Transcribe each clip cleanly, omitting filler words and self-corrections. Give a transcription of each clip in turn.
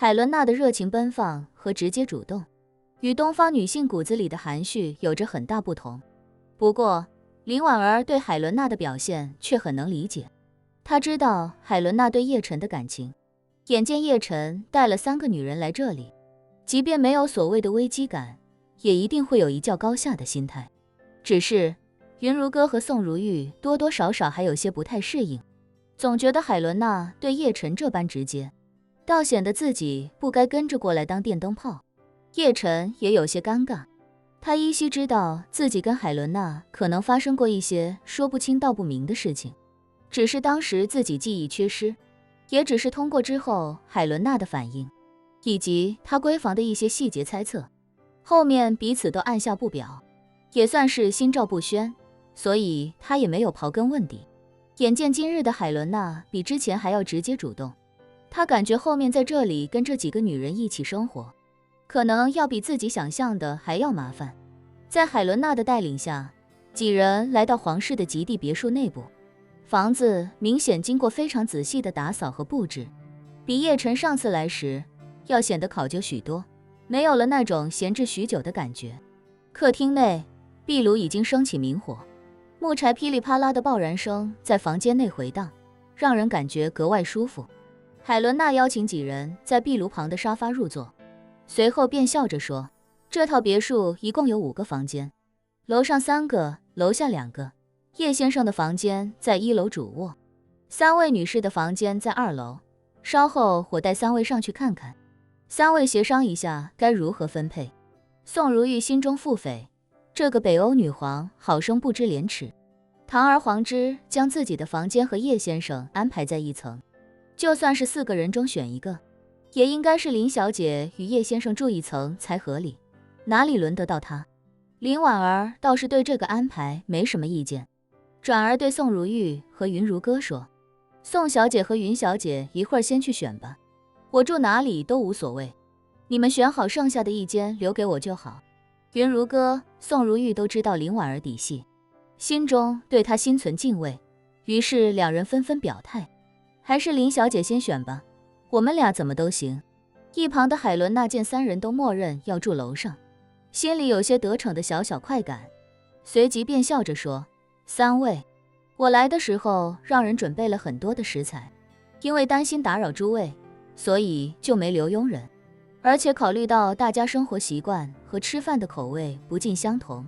海伦娜的热情奔放和直接主动，与东方女性骨子里的含蓄有着很大不同。不过，林婉儿对海伦娜的表现却很能理解，她知道海伦娜对叶晨的感情。眼见叶晨带了3个女人来这里，即便没有所谓的危机感，也一定会有一较高下的心态。只是云如歌和宋如玉多多少少还有些不太适应，总觉得海伦娜对叶晨这般直接，倒显得自己不该跟着过来当电灯泡。叶晨也有些尴尬，他依稀知道自己跟海伦娜可能发生过一些说不清道不明的事情，只是当时自己记忆缺失，也只是通过之后海伦娜的反应，以及她闺房的一些细节猜测，后面彼此都按下不表，也算是心照不宣，所以他也没有刨根问底。眼见今日的海伦娜比之前还要直接主动，他感觉后面在这里跟这几个女人一起生活，可能要比自己想象的还要麻烦。在海伦娜的带领下，几人来到皇室的极地别墅内部，房子明显经过非常仔细的打扫和布置，比叶晨上次来时要显得考究许多，没有了那种闲置许久的感觉。客厅内，壁炉已经升起明火，木柴噼里啪啦的爆燃声在房间内回荡，让人感觉格外舒服。海伦娜邀请几人在壁炉旁的沙发入座，随后便笑着说，这套别墅一共有5个房间，楼上3个，楼下2个。叶先生的房间在1楼主卧，3位女士的房间在2楼，稍后我带3位上去看看，3位协商一下该如何分配。宋如玉心中腹诽，这个北欧女皇好生不知廉耻，堂而皇之将自己的房间和叶先生安排在一层，就算是4个人中选一个，也应该是林小姐与叶先生住一层才合理，哪里轮得到她？林婉儿倒是对这个安排没什么意见，转而对宋如玉和云如歌说，宋小姐和云小姐一会儿先去选吧，我住哪里都无所谓，你们选好剩下的一间留给我就好。云如歌、宋如玉都知道林婉儿底细，心中对她心存敬畏，于是2人纷纷表态，还是林小姐先选吧，我们俩怎么都行。一旁的海伦娜见3人都默认要住楼上，心里有些得逞的小小快感，随即便笑着说，3位，我来的时候让人准备了很多的食材，因为担心打扰诸位，所以就没留佣人，而且考虑到大家生活习惯和吃饭的口味不尽相同，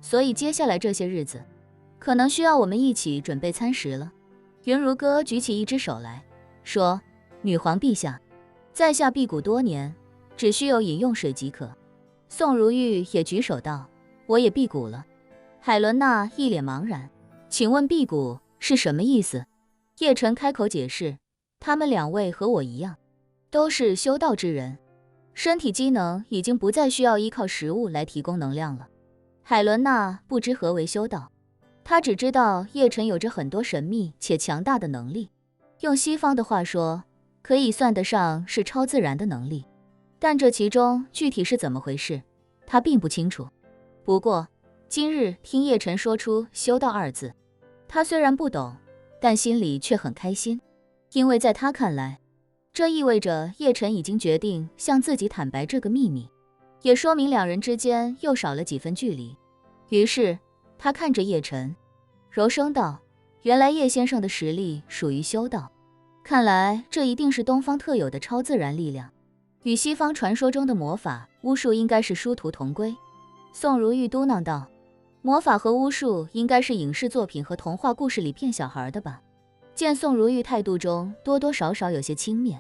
所以接下来这些日子可能需要我们一起准备餐食了。云如歌举起一只手来说，女皇陛下，在下辟谷多年，只需有饮用水即可。宋如玉也举手道，我也辟谷了。海伦娜一脸茫然，请问辟谷是什么意思？叶晨开口解释，他们2位和我一样，都是修道之人，身体机能已经不再需要依靠食物来提供能量了。海伦娜不知何为修道，她只知道叶晨有着很多神秘且强大的能力，用西方的话说，可以算得上是超自然的能力，但这其中具体是怎么回事，她并不清楚。不过今日听叶晨说出修道2字，她虽然不懂，但心里却很开心，因为在她看来，这意味着叶晨已经决定向自己坦白这个秘密，也说明2人之间又少了几分距离。于是他看着叶晨，柔声道，原来叶先生的实力属于修道，看来这一定是东方特有的超自然力量，与西方传说中的魔法巫术应该是殊途同归。宋如玉嘟囔道，魔法和巫术应该是影视作品和童话故事里骗小孩的吧。见宋如玉态度中多多少少有些轻蔑，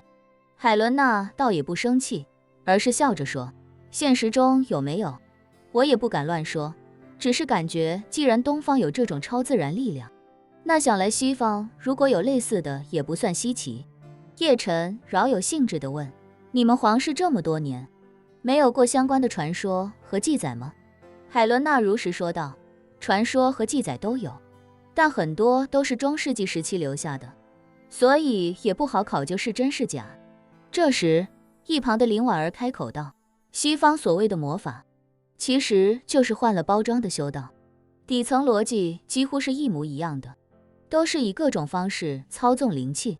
海伦娜倒也不生气，而是笑着说，现实中有没有我也不敢乱说，只是感觉既然东方有这种超自然力量，那想来西方如果有类似的也不算稀奇。叶晨饶有兴致地问，你们皇室这么多年，没有过相关的传说和记载吗？海伦娜如实说道，传说和记载都有，但很多都是中世纪时期留下的，所以也不好考究是真是假。这时一旁的林婉儿开口道，西方所谓的魔法其实就是换了包装的修道，底层逻辑几乎是一模一样的，都是以各种方式操纵灵气，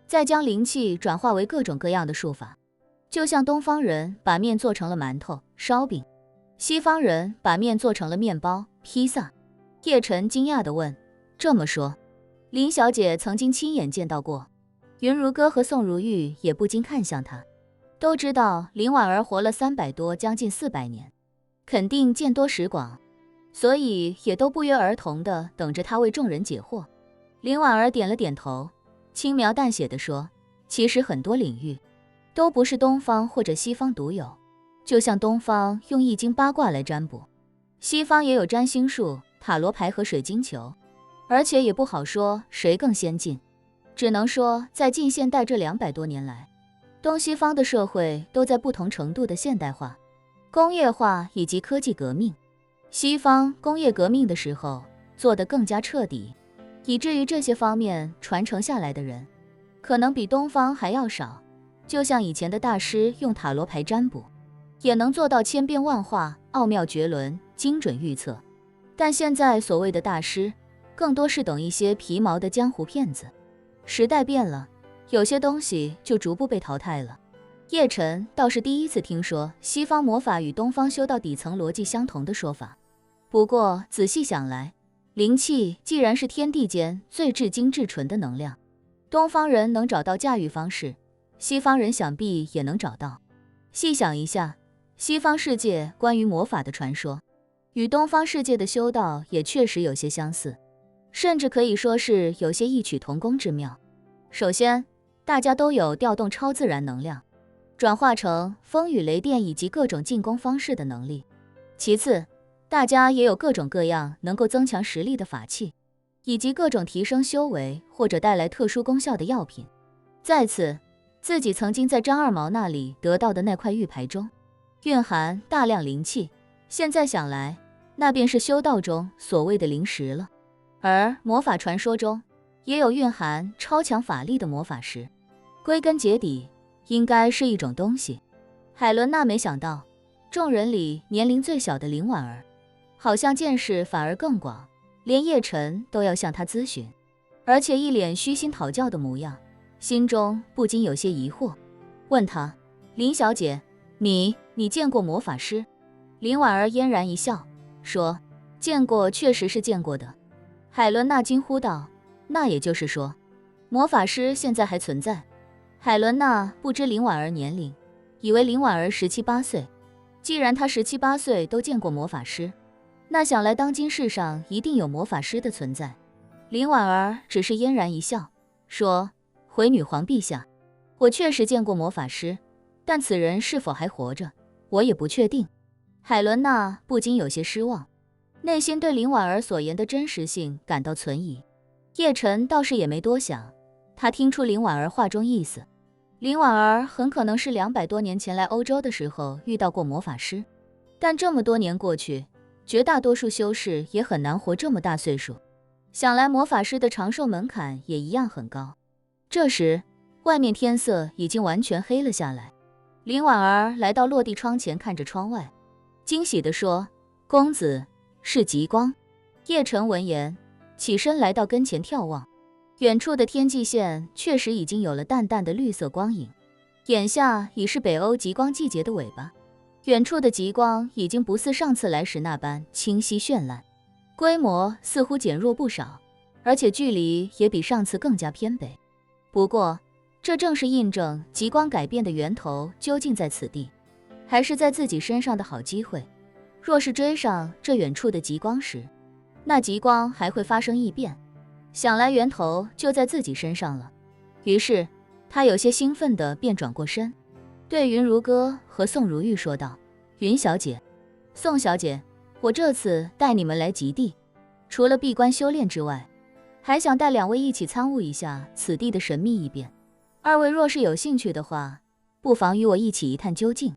再将灵气转化为各种各样的术法，就像东方人把面做成了馒头、烧饼，西方人把面做成了面包、披萨。叶晨惊讶地问：这么说，林小姐曾经亲眼见到过？云如歌和宋如玉也不禁看向他，都知道林婉儿活了300多，将近400年，肯定见多识广，所以也都不约而同地等着他为众人解惑。林婉儿点了点头，轻描淡写地说：其实很多领域都不是东方或者西方独有，就像东方用易经八卦来占卜，西方也有占星术、塔罗牌和水晶球，而且也不好说谁更先进，只能说在近现代这200多年来，东西方的社会都在不同程度的现代化、工业化以及科技革命。西方工业革命的时候做得更加彻底，以至于这些方面传承下来的人可能比东方还要少。就像以前的大师用塔罗牌占卜，也能做到千变万化、奥妙绝伦、精准预测。但现在所谓的大师，更多是等一些皮毛的江湖骗子。时代变了，有些东西就逐步被淘汰了。叶晨倒是第一次听说西方魔法与东方修道底层逻辑相同的说法。不过仔细想来，灵气既然是天地间最至精至纯的能量，东方人能找到驾驭方式，西方人想必也能找到。细想一下，西方世界关于魔法的传说，与东方世界的修道也确实有些相似，甚至可以说是有些异曲同工之妙。首先，大家都有调动超自然能量，转化成风雨雷电以及各种进攻方式的能力。其次，大家也有各种各样能够增强实力的法器，以及各种提升修为或者带来特殊功效的药品。再次，自己曾经在张二毛那里得到的那块玉牌中，蕴含大量灵气，现在想来，那便是修道中所谓的灵石了。而魔法传说中，也有蕴含超强法力的魔法石，归根结底，应该是一种东西。海伦娜没想到，众人里年龄最小的林婉儿，好像见识反而更广，连叶晨都要向她咨询，而且一脸虚心讨教的模样，心中不禁有些疑惑，问她：林小姐，你见过魔法师？林婉儿嫣然一笑，说：见过，确实是见过的。海伦娜惊呼道：那也就是说，魔法师现在还存在？海伦娜不知林婉儿年龄，以为林婉儿17、18岁。既然她17、18岁都见过魔法师，那想来当今世上一定有魔法师的存在。林婉儿只是嫣然一笑，说：回女皇陛下，我确实见过魔法师，但此人是否还活着，我也不确定。海伦娜不禁有些失望，内心对林婉儿所言的真实性感到存疑。叶晨倒是也没多想，他听出林婉儿话中意思，林婉儿很可能是200多年前来欧洲的时候遇到过魔法师，但这么多年过去，绝大多数修士也很难活这么大岁数，想来魔法师的长寿门槛也一样很高。这时，外面天色已经完全黑了下来，林婉儿来到落地窗前，看着窗外，惊喜地说：公子，是极光。叶晨闻言，起身来到跟前眺望，远处的天际线确实已经有了淡淡的绿色光影，眼下已是北欧极光季节的尾巴，远处的极光已经不似上次来时那般清晰绚烂，规模似乎减弱不少，而且距离也比上次更加偏北。不过，这正是印证极光改变的源头究竟在此地，还是在自己身上的好机会。若是追上这远处的极光时，那极光还会发生异变，想来源头就在自己身上了。于是他有些兴奋地便转过身，对云如歌和宋如玉说道：云小姐，宋小姐，我这次带你们来极地，除了闭关修炼之外，还想带2位一起参悟一下此地的神秘一变。2位若是有兴趣的话，不妨与我一起一探究竟。